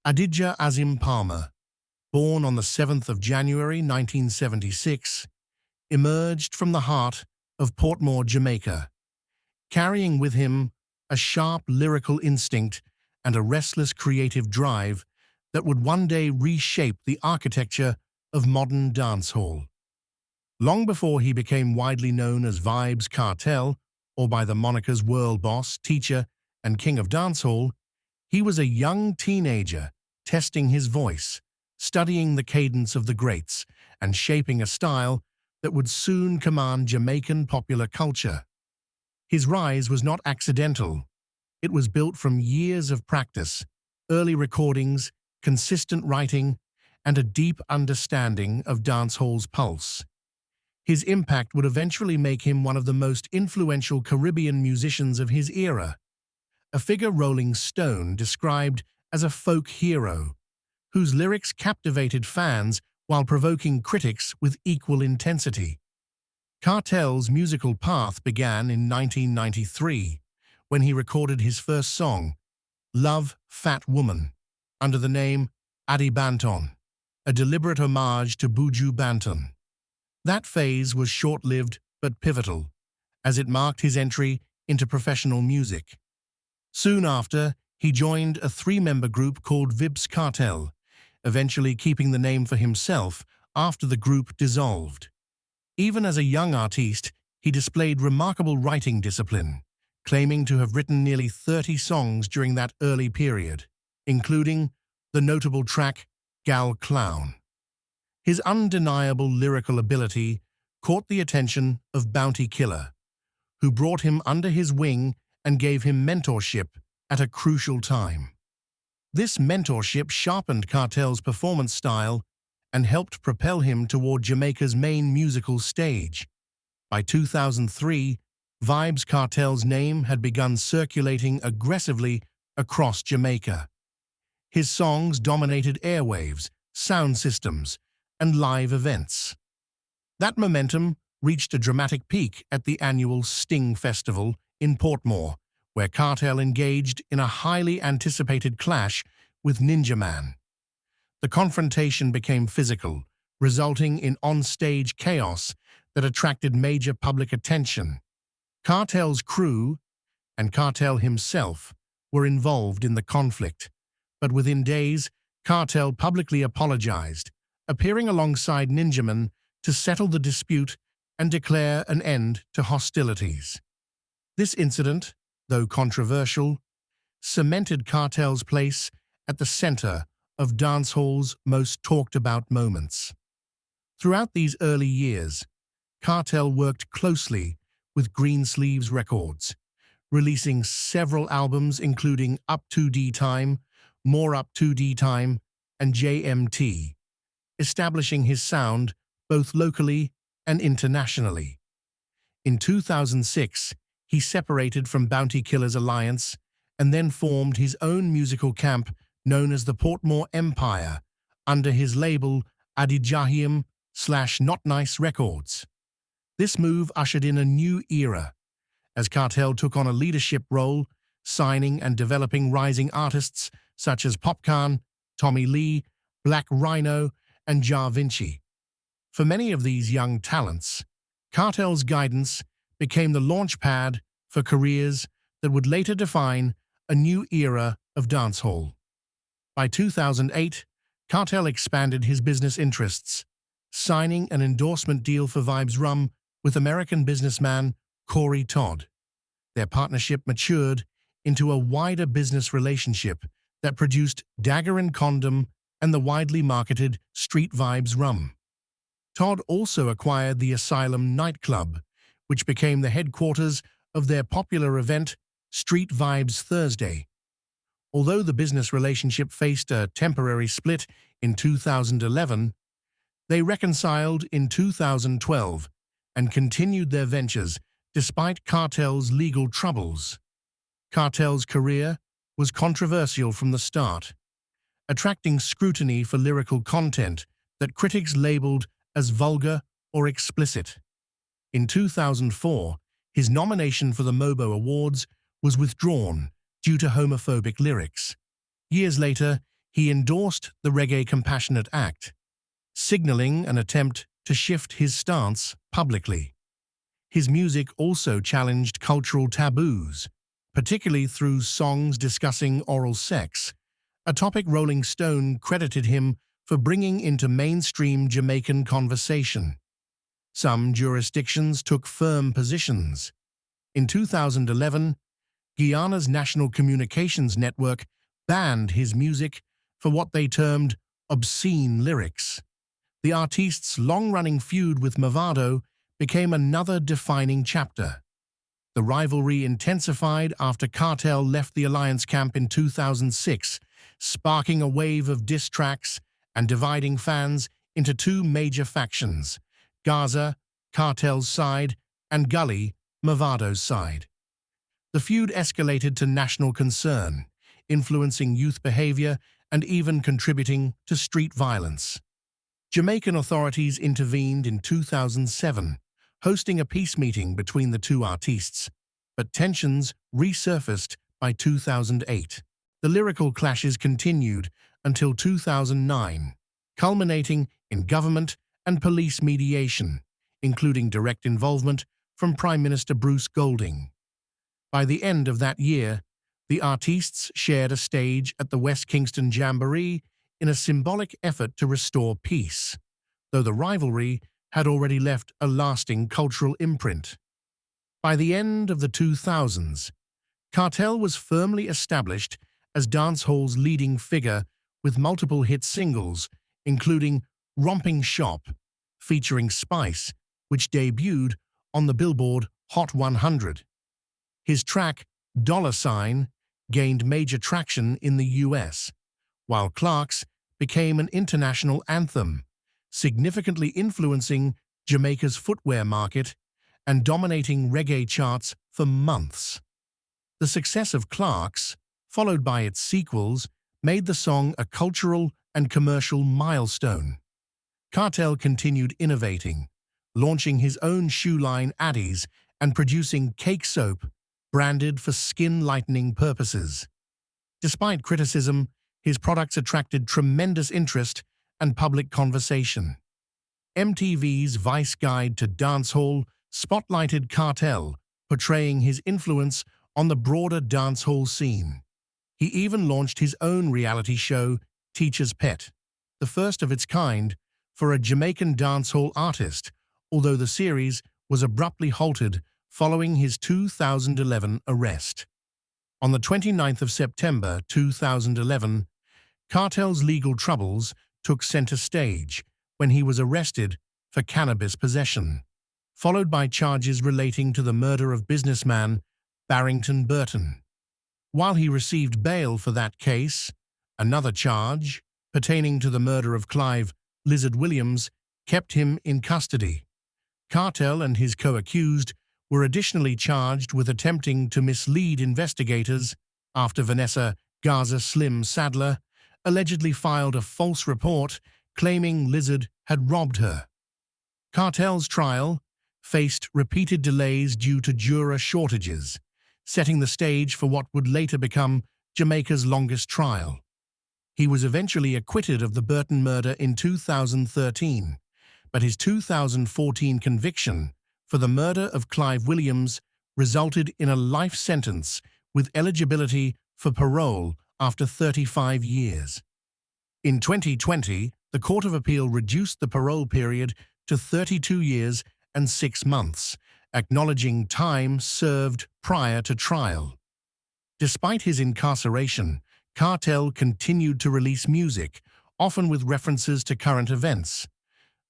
Adidja Azim Palmer, born on the 7th of January 1976, emerged from the heart of Portmore, Jamaica, carrying with him a sharp lyrical instinct and a restless creative drive that would one day reshape the architecture of modern dancehall. Long before he became widely known as Vibes Kartel, or by the monikers Worl Boss, Teacha, and King of Dancehall, he was a young teenager testing his voice, studying the cadence of the greats, and shaping a style that would soon command Jamaican popular culture. His rise was not accidental. It was built from years of practice, early recordings, consistent writing, and a deep understanding of dancehall's pulse. His impact would eventually make him one of the most influential Caribbean musicians of his era, a figure Rolling Stone described as a folk hero, whose lyrics captivated fans while provoking critics with equal intensity. Kartel's musical path began in 1993, when he recorded his first song, Love Fat Woman, under the name Adi Banton, a deliberate homage to Buju Banton. That phase was short-lived but pivotal, as it marked his entry into professional music. Soon after, he joined a three-member group called Vibes Kartel, eventually keeping the name for himself after the group dissolved. Even as a young artiste, he displayed remarkable writing discipline, claiming to have written nearly 30 songs during that early period, including the notable track Gal Clown. His undeniable lyrical ability caught the attention of Bounty Killer, who brought him under his wing and gave him mentorship at a crucial time. This mentorship sharpened Kartel's performance style and helped propel him toward Jamaica's main musical stage. By 2003, Vybes Kartel's name had begun circulating aggressively across Jamaica. His songs dominated airwaves, sound systems, and live events. That momentum reached a dramatic peak at the annual Sting Festival in Portmore, where Kartel engaged in a highly anticipated clash with Ninja Man. The confrontation became physical, resulting in on-stage chaos that attracted major public attention. Kartel's crew and Kartel himself were involved in the conflict, but within days, Kartel publicly apologized, appearing alongside Ninja Man to settle the dispute and declare an end to hostilities. This incident, though controversial, cemented Kartel's place at the center of dancehall's most talked-about moments. Throughout these early years, Kartel worked closely with Greensleeves Records, releasing several albums including Up 2D Time, More Up 2D Time, and JMT, establishing his sound both locally and internationally. In 2006, he separated from Bounty Killer's alliance and then formed his own musical camp known as the Portmore Empire under his label Adidja Azim/Not Nice Records. This move ushered in a new era, as Kartel took on a leadership role, signing and developing rising artists such as Popcorn, Tommy Lee, Black Rhino, and Ja Vinci. For many of these young talents, Kartel's guidance became the launchpad for careers that would later define a new era of dancehall. By 2008, Kartel expanded his business interests, signing an endorsement deal for Vybz Rum with American businessman Corey Todd. Their partnership matured into a wider business relationship that produced Dagger and Condom and the widely marketed Street Vybz Rum. Todd also acquired the Asylum nightclub, which became the headquarters of their popular event, Street Vybz Thursday. Although the business relationship faced a temporary split in 2011, they reconciled in 2012 and continued their ventures despite Kartel's legal troubles. Kartel's career was controversial from the start, attracting scrutiny for lyrical content that critics labeled as vulgar or explicit. In 2004, his nomination for the MOBO Awards was withdrawn due to homophobic lyrics. Years later, he endorsed the Reggae Compassionate Act, signaling an attempt to shift his stance publicly. His music also challenged cultural taboos, particularly through songs discussing oral sex, a topic Rolling Stone credited him for bringing into mainstream Jamaican conversation. Some jurisdictions took firm positions. In 2011, Guyana's National Communications Network banned his music for what they termed obscene lyrics. The artist's long-running feud with Mavado became another defining chapter. The rivalry intensified after Kartel left the Alliance camp in 2006, sparking a wave of diss tracks and dividing fans into two major factions: Gaza, Kartel's side, and Gully, Mavado's side. The feud escalated to national concern, influencing youth behavior and even contributing to street violence. Jamaican authorities intervened in 2007, hosting a peace meeting between the two artists, but tensions resurfaced by 2008. The lyrical clashes continued until 2009, culminating in government and police mediation, including direct involvement from Prime Minister Bruce Golding. By the end of that year, the artists shared a stage at the West Kingston Jamboree in a symbolic effort to restore peace, though the rivalry had already left a lasting cultural imprint. By the end of the 2000s, Kartel was firmly established as dancehall's leading figure with multiple hit singles, including Romping Shop, featuring Spice, which debuted on the Billboard Hot 100. His track, Dollar Sign, gained major traction in the US, while Clark's became an international anthem, significantly influencing Jamaica's footwear market and dominating reggae charts for months. The success of Clark's, followed by its sequels, made the song a cultural and commercial milestone. Kartel continued innovating, launching his own shoe line Addies and producing cake soap branded for skin-lightening purposes. Despite criticism, his products attracted tremendous interest and public conversation. MTV's Vice Guide to Dancehall spotlighted Kartel, portraying his influence on the broader dancehall scene. He even launched his own reality show, Teacha's Pet, the first of its kind for a Jamaican dancehall artist, although the series was abruptly halted following his 2011 arrest. On the 29th of September 2011, Kartel's legal troubles took center stage when he was arrested for cannabis possession, followed by charges relating to the murder of businessman Barrington Burton. While he received bail for that case, another charge, pertaining to the murder of Clive Lizard Williams, kept him in custody. Kartel and his co-accused were additionally charged with attempting to mislead investigators after Vanessa Gaza Slim Sadler allegedly filed a false report claiming Lizard had robbed her. Kartel's trial faced repeated delays due to juror shortages, setting the stage for what would later become Jamaica's longest trial. He was eventually acquitted of the Burton murder in 2013, but his 2014 conviction for the murder of Clive Williams resulted in a life sentence with eligibility for parole after 35 years. In 2020, the Court of Appeal reduced the parole period to 32 years and 6 months, acknowledging time served prior to trial. Despite his incarceration, Kartel continued to release music, often with references to current events,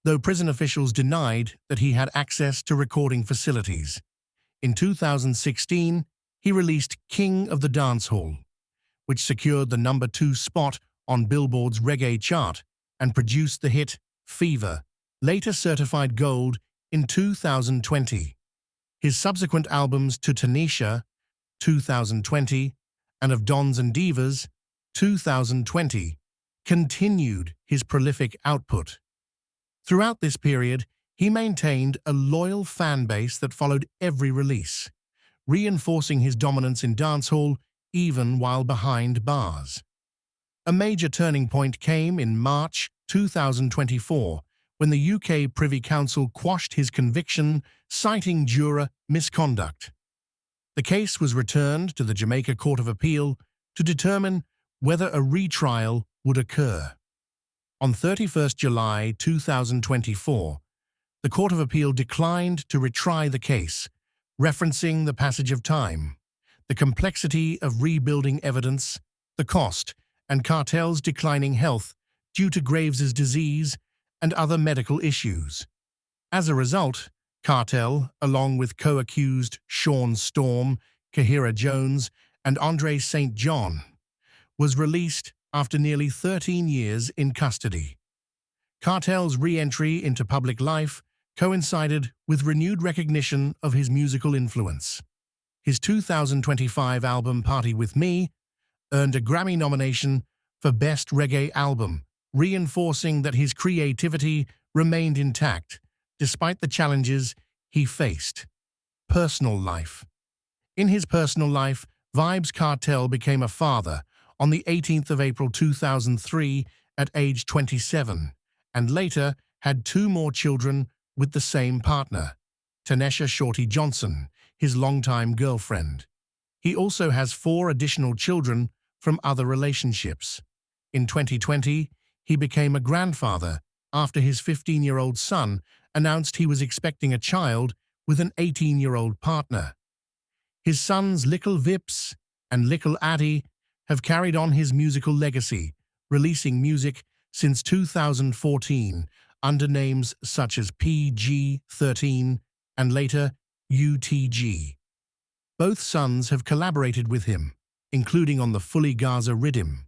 though prison officials denied that he had access to recording facilities. In 2016, he released King of Dancehall, which secured the #2 spot on Billboard's reggae chart and produced the hit Fever, later certified gold in 2020. His subsequent albums To Tanisha, 2020, and Of Dons and Divas, 2020, continued his prolific output. Throughout this period, he maintained a loyal fan base that followed every release, reinforcing his dominance in dancehall even while behind bars. A major turning point came in March 2024 when the UK Privy Council quashed his conviction, citing juror misconduct. The case was returned to the Jamaica Court of Appeal to determine whether a retrial would occur. On 31 July 2024, the Court of Appeal declined to retry the case, referencing the passage of time, the complexity of rebuilding evidence, the cost, and Kartel's declining health due to Vybz's disease and other medical issues. As a result, Kartel, along with co-accused Sean Storm, Kahira Jones, and Andre St. John, was released after nearly 13 years in custody. Kartel's re-entry into public life coincided with renewed recognition of his musical influence. His 2025 album Party With Me earned a Grammy nomination for Best Reggae Album, reinforcing that his creativity remained intact despite the challenges he faced. Personal life. In his personal life, Vibes Kartel became a father on the 18th of April 2003 at age 27, and later had 2 more children with the same partner, Teacha Shorty Johnson, his longtime girlfriend. He also has 4 additional children from other relationships. In 2020, he became a grandfather after his 15-year-old son announced he was expecting a child with an 18-year-old partner. His sons Lyrical Vybz and Lyrical Addy have carried on his musical legacy, releasing music since 2014 under names such as PG-13 and later UTG. Both sons have collaborated with him, including on the Fully Gaza Rhythm,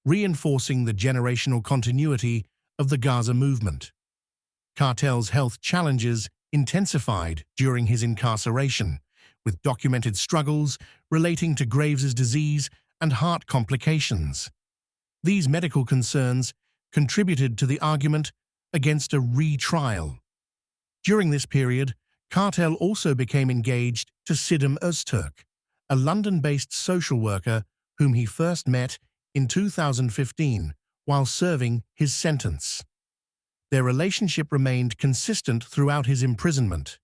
reinforcing the generational continuity of the Gaza movement. Kartel's health challenges intensified during his incarceration, with documented struggles relating to Vybz's disease and heart complications. These medical concerns contributed to the argument against a retrial. During this period, Kartel also became engaged to Sidham Öztürk, a London-based social worker whom he first met in 2015 while serving his sentence. Their relationship remained consistent throughout his imprisonment,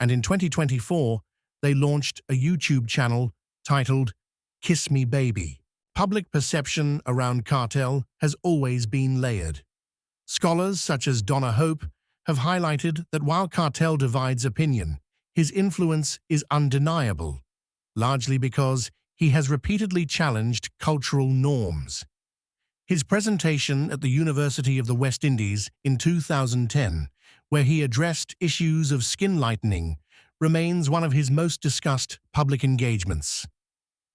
and in 2024, they launched a YouTube channel titled Kiss Me Baby. Public perception around Kartel has always been layered. Scholars such as Donna Hope have highlighted that while Kartel divides opinion, his influence is undeniable, largely because he has repeatedly challenged cultural norms. His presentation at the University of the West Indies in 2010, where he addressed issues of skin lightening, remains one of his most discussed public engagements.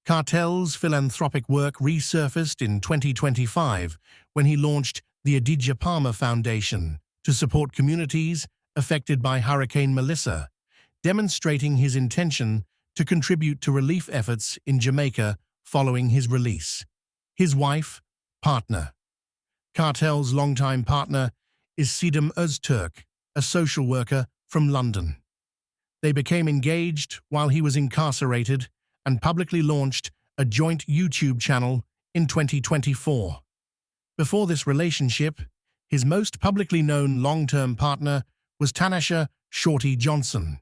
Kartel's philanthropic work resurfaced in 2025 when he launched the Adidja Palmer Foundation to support communities affected by Hurricane Melissa, demonstrating his intention to contribute to relief efforts in Jamaica following his release. His wife, partner. Kartel's longtime partner is Sidham Öztürk, a social worker from London. They became engaged while he was incarcerated and publicly launched a joint YouTube channel in 2024. Before this relationship, his most publicly known long-term partner was Teacha Shorty Johnson,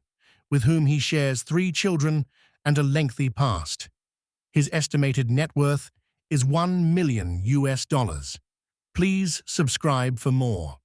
with whom he shares 3 children and a lengthy past. His estimated net worth is $1 million. Please subscribe for more.